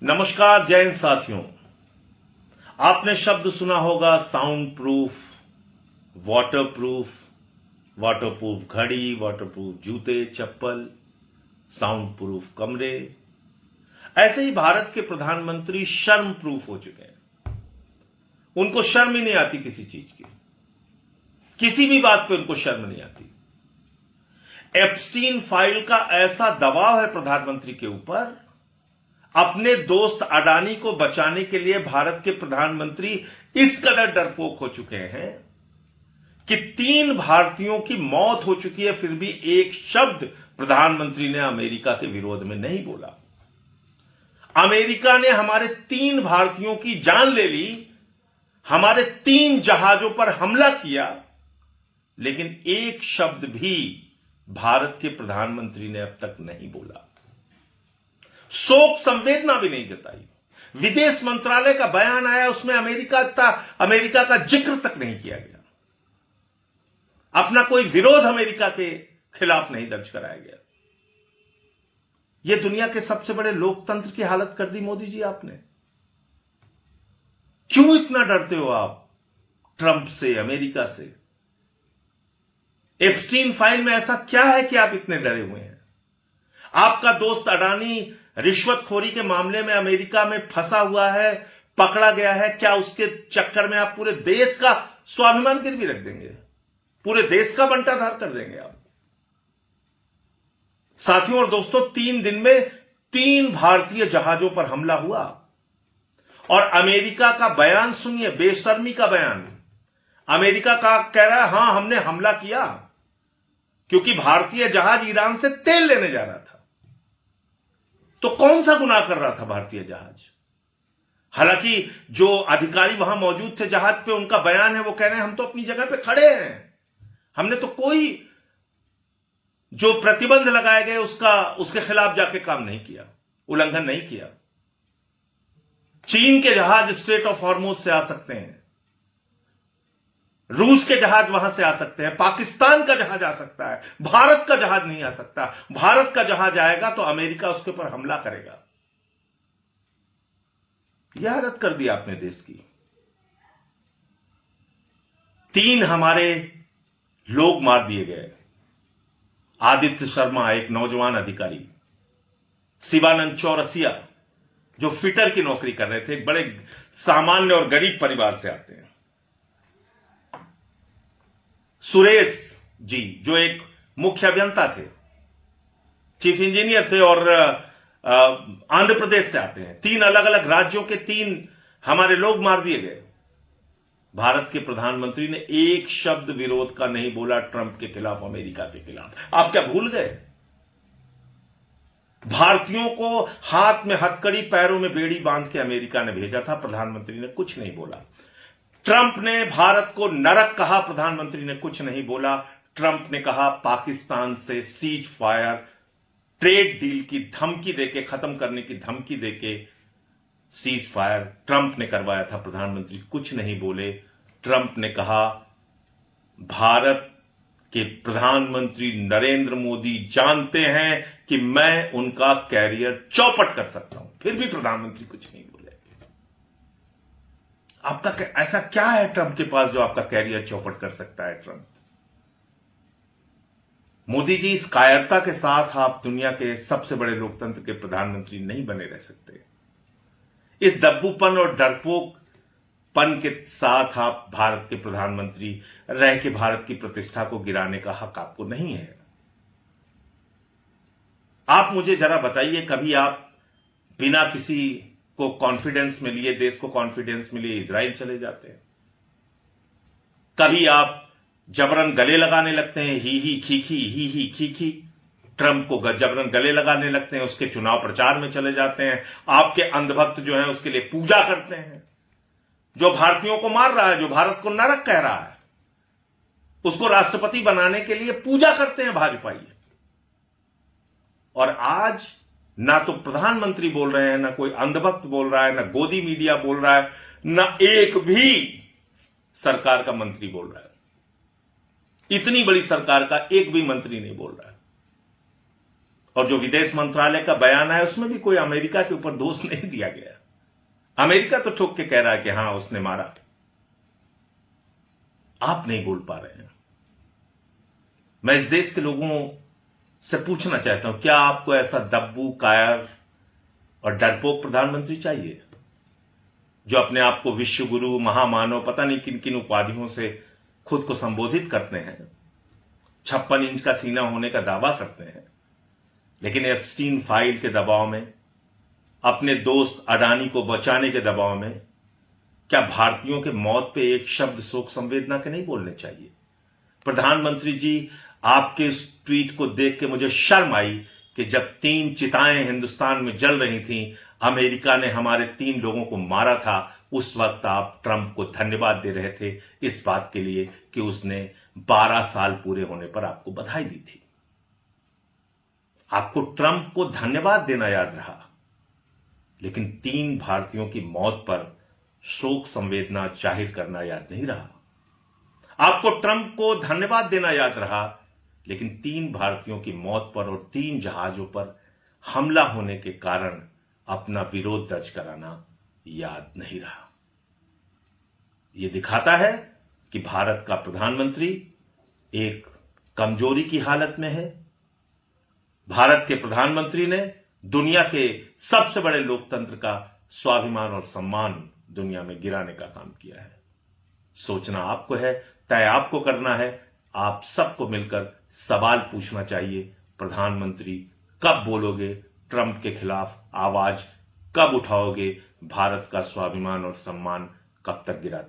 नमस्कार जय हिंद साथियों। आपने शब्द सुना होगा साउंड प्रूफ, वाटरप्रूफ घड़ी, वाटरप्रूफ जूते चप्पल, साउंड प्रूफ कमरे। ऐसे ही भारत के प्रधानमंत्री शर्म प्रूफ हो चुके हैं। उनको शर्म ही नहीं आती किसी चीज की, किसी भी बात पे उनको शर्म नहीं आती। एप्स्टीन फाइल का ऐसा दबाव है प्रधानमंत्री के ऊपर, अपने दोस्त अडानी को बचाने के लिए भारत के प्रधानमंत्री इस कदर डरपोक हो चुके हैं कि 3 भारतीयों की मौत हो चुकी है, फिर भी एक शब्द प्रधानमंत्री ने अमेरिका के विरोध में नहीं बोला। अमेरिका ने हमारे 3 भारतीयों की जान ले ली, हमारे 3 जहाजों पर हमला किया, लेकिन एक शब्द भी भारत के प्रधानमंत्री ने अब तक नहीं बोला। शोक संवेदना भी नहीं जताई। विदेश मंत्रालय का बयान आया, उसमें अमेरिका का जिक्र तक नहीं किया गया। अपना कोई विरोध अमेरिका के खिलाफ नहीं दर्ज कराया गया। यह दुनिया के सबसे बड़े लोकतंत्र की हालत कर दी मोदी जी आपने। क्यों इतना डरते हो आप ट्रंप से, अमेरिका से? एप्स्टीन फाइल में ऐसा क्या है कि आप इतने डरे हुए हैं? आपका दोस्त अडानी रिश्वतखोरी के मामले में अमेरिका में फंसा हुआ है, पकड़ा गया है। क्या उसके चक्कर में आप पूरे देश का स्वाभिमान गिरवी रख देंगे? पूरे देश का बंटाधार कर देंगे आप? साथियों और दोस्तों, 3 दिन में 3 भारतीय जहाजों पर हमला हुआ और अमेरिका का बयान सुनिए, बेशर्मी का बयान। अमेरिका का कह रहा है हां हमने हमला किया क्योंकि भारतीय जहाज ईरान से तेल लेने जा रहा था। तो कौन सा गुनाह कर रहा था भारतीय जहाज? हालांकि जो अधिकारी वहां मौजूद थे जहाज पे, उनका बयान है, वो कह रहे हैं हम तो अपनी जगह पे खड़े हैं, हमने तो कोई जो प्रतिबंध लगाए गए उसके खिलाफ जाके काम नहीं किया, उल्लंघन नहीं किया। चीन के जहाज स्ट्रेट ऑफ हॉर्मुज से आ सकते हैं, रूस के जहाज वहां से आ सकते हैं, पाकिस्तान का जहाज आ सकता है, भारत का जहाज नहीं आ सकता। भारत का जहाज आएगा तो अमेरिका उसके ऊपर हमला करेगा। यह हालत कर दी आपने देश की। 3 हमारे लोग मार दिए गए। आदित्य शर्मा, एक नौजवान अधिकारी, शिवानंद चौरसिया जो फिटर की नौकरी कर रहे थे, एक बड़े सामान्य और गरीब परिवार से आते हैं। सुरेश जी जो एक मुख्य अभियंता थे, चीफ इंजीनियर थे और आंध्र प्रदेश से आते हैं। 3 अलग अलग राज्यों के 3 हमारे लोग मार दिए गए। भारत के प्रधानमंत्री ने एक शब्द विरोध का नहीं बोला ट्रंप के खिलाफ, अमेरिका के खिलाफ। आप क्या भूल गए? भारतीयों को हाथ में हथकड़ी, पैरों में बेड़ी बांध के अमेरिका ने भेजा था, प्रधानमंत्री ने कुछ नहीं बोला। ट्रंप ने भारत को नरक कहा, प्रधानमंत्री ने कुछ नहीं बोला। ट्रंप ने कहा पाकिस्तान से सीज फायर, ट्रेड डील की धमकी देके, खत्म करने की धमकी देके सीज फायर ट्रंप ने करवाया था, प्रधानमंत्री कुछ नहीं बोले। ट्रंप ने कहा भारत के प्रधानमंत्री नरेंद्र मोदी जानते हैं कि मैं उनका कैरियर चौपट कर सकता हूं, फिर भी प्रधानमंत्री कुछ नहीं बोले। आपका ऐसा क्या है ट्रंप के पास जो आपका कैरियर चौपट कर सकता है? ट्रंप, मोदी जी, इस कायरता के साथ आप दुनिया के सबसे बड़े लोकतंत्र के प्रधानमंत्री नहीं बने रह सकते। इस दब्बूपन और डरपोकपन के साथ आप भारत के प्रधानमंत्री रह के भारत की प्रतिष्ठा को गिराने का हक आपको नहीं है। आप मुझे जरा बताइए, कभी आप बिना किसी को कॉन्फिडेंस में लिए, देश को कॉन्फिडेंस में लिए इजराइल चले जाते हैं? कभी आप जबरन गले लगाने लगते हैं, ही खी ट्रंप को जबरन गले लगाने लगते हैं, उसके चुनाव प्रचार में चले जाते हैं, आपके अंधभक्त जो है उसके लिए पूजा करते हैं। जो भारतीयों को मार रहा है, जो भारत को नरक कह रहा है, उसको राष्ट्रपति बनाने के लिए पूजा करते हैं भाजपाई। और आज ना तो प्रधानमंत्री बोल रहे हैं, ना कोई अंधभक्त बोल रहा है, ना गोदी मीडिया बोल रहा है, ना एक भी सरकार का मंत्री बोल रहा है। इतनी बड़ी सरकार का एक भी मंत्री नहीं बोल रहा है। और जो विदेश मंत्रालय का बयान है उसमें भी कोई अमेरिका के ऊपर दोष नहीं दिया गया। अमेरिका तो ठोक के कह रहा है कि हां उसने मारा, आप नहीं बोल पा रहे हैं। मैं इस देश के लोगों से पूछना चाहता हूं, क्या आपको ऐसा दब्बू, कायर और डरपोक प्रधानमंत्री चाहिए जो अपने आप को विश्व गुरु, महामानव, पता नहीं किन किन उपाधियों से खुद को संबोधित करते हैं, 56 इंच का सीना होने का दावा करते हैं, लेकिन एप्स्टीन फाइल के दबाव में, अपने दोस्त अडानी को बचाने के दबाव में, क्या भारतीयों के मौत पे एक शब्द शोक संवेदना के नहीं बोलने चाहिए? प्रधानमंत्री जी, आपके इस ट्वीट को देख के मुझे शर्म आई कि जब 3 चिताएं हिंदुस्तान में जल रही थीं, अमेरिका ने हमारे 3 लोगों को मारा था, उस वक्त आप ट्रंप को धन्यवाद दे रहे थे इस बात के लिए कि उसने 12 साल पूरे होने पर आपको बधाई दी थी। आपको ट्रंप को धन्यवाद देना याद रहा, लेकिन 3 भारतीयों की मौत पर शोक संवेदना जाहिर करना याद नहीं रहा। आपको ट्रंप को धन्यवाद देना याद रहा, लेकिन 3 भारतीयों की मौत पर और 3 जहाजों पर हमला होने के कारण अपना विरोध दर्ज कराना याद नहीं रहा। यह दिखाता है कि भारत का प्रधानमंत्री एक कमजोरी की हालत में है। भारत के प्रधानमंत्री ने दुनिया के सबसे बड़े लोकतंत्र का स्वाभिमान और सम्मान दुनिया में गिराने का काम किया है। सोचना आपको है, तय आपको करना है। आप सबको मिलकर सवाल पूछना चाहिए, प्रधानमंत्री कब बोलोगे ट्रंप के खिलाफ आवाज, कब उठाओगे भारत का स्वाभिमान और सम्मान, कब तक गिराते